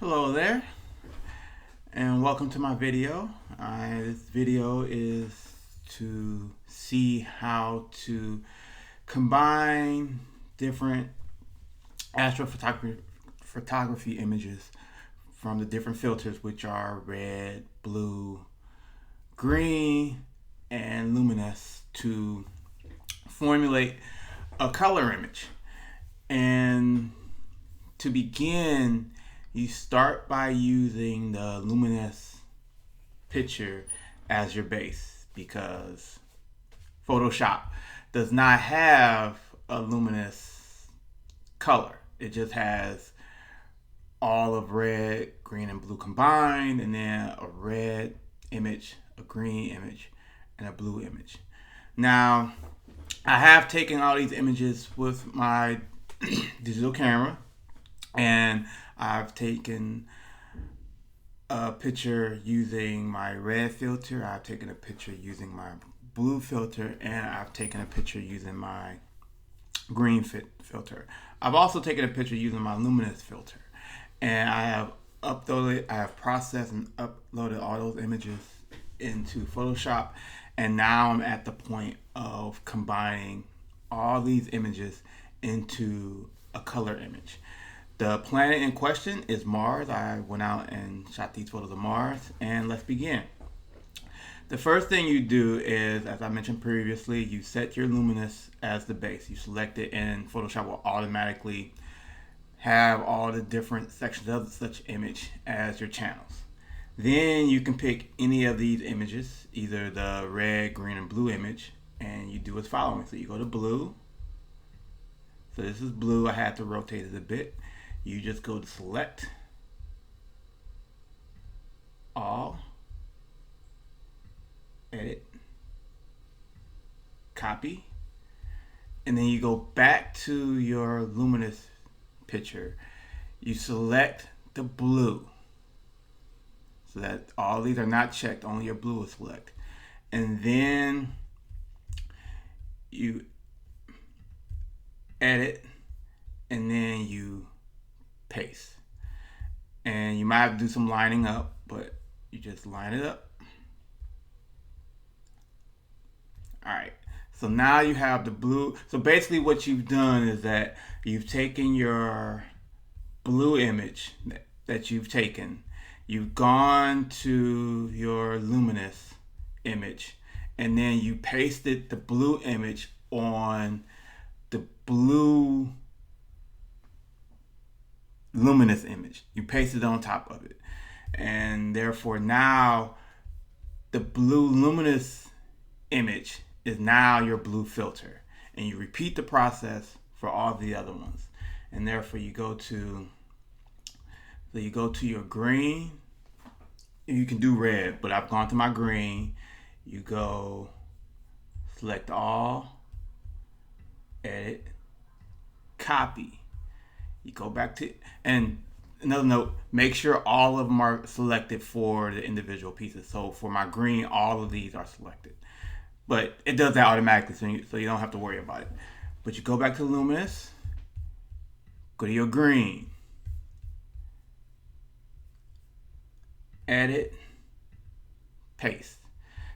Hello there, and welcome to my video. This video is to see how to combine different astrophotography images from the different filters, which are red, blue, green, and luminous, to formulate a color image. And to begin, you start by using the luminous picture as your base, because Photoshop does not have a luminous color. It just has all of red, green, and blue combined, and then a red image, a green image, and a blue image. Now, I have taken all these images with my digital camera, and I've taken a picture using my red filter, I've taken a picture using my blue filter, and I've taken a picture using my green filter. I've also taken a picture using my luminous filter, and I have processed and uploaded all those images into Photoshop, and now I'm at the point of combining all these images into a color image. The planet in question is Mars. I went out and shot these photos of Mars, and let's begin. The first thing you do is, as I mentioned previously, you set your luminous as the base. You select it, and Photoshop will automatically have all the different sections of such image as your channels. Then you can pick any of these images, either the red, green, and blue image, and you do as following. So you go to blue. So this is blue. I had to rotate it a bit. You just go to select, all, edit, copy, and then you go back to your luminous picture. You select the blue, so that all these are not checked, only your blue is select. And then you edit, and then you paste. And you might have to do some lining up, but you just line it up. All right, so now you have the blue. So basically what you've done is that you've taken your blue image that you've taken, you've gone to your luminous image, and then you pasted the blue image on the blue luminous image. You paste it on top of it, and therefore now the blue luminous image is now your blue filter, and you repeat the process for all the other ones. And therefore you go to your green. You can do red, but I've gone to my green. You go select all, edit, copy. You go back to, and another note, make sure all of them are selected for the individual pieces. So for my green, all of these are selected. But it does that automatically, so you don't have to worry about it. But you go back to luminous, go to your green, edit, paste.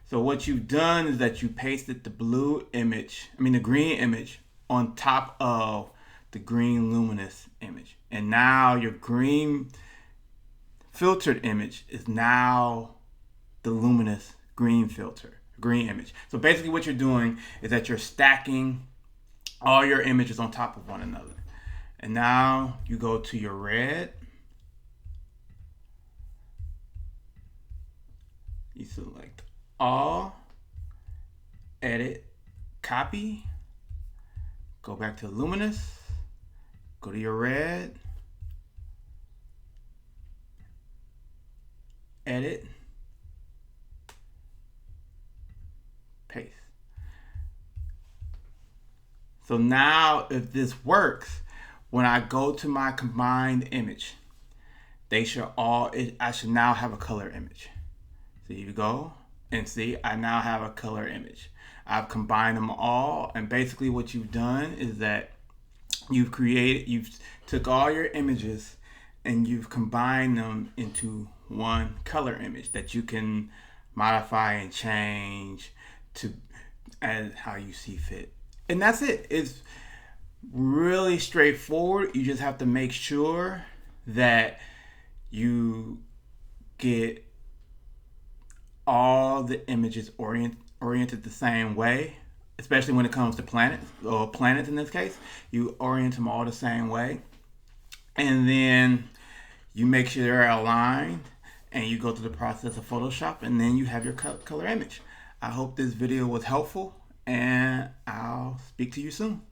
So what you've done is that you pasted the the green image on top of the green luminous image. And now your green filtered image is now the luminous green image. So basically what you're doing is that you're stacking all your images on top of one another. And now you go to your red. You select all, edit, copy, go back to luminous, go to your red, edit, paste. So now if this works, when I go to my combined image, I should now have a color image. So you go and see, I now have a color image. I've combined them all, and basically what you've done is that you've took all your images and you've combined them into one color image that you can modify and change to as how you see fit. And that's it. It's really straightforward. You just have to make sure that you get all the images oriented the same way, especially when it comes to planets in this case. You orient them all the same way, and then you make sure they're aligned, and you go through the process of Photoshop, and then you have your color image. I hope this video was helpful, and I'll speak to you soon.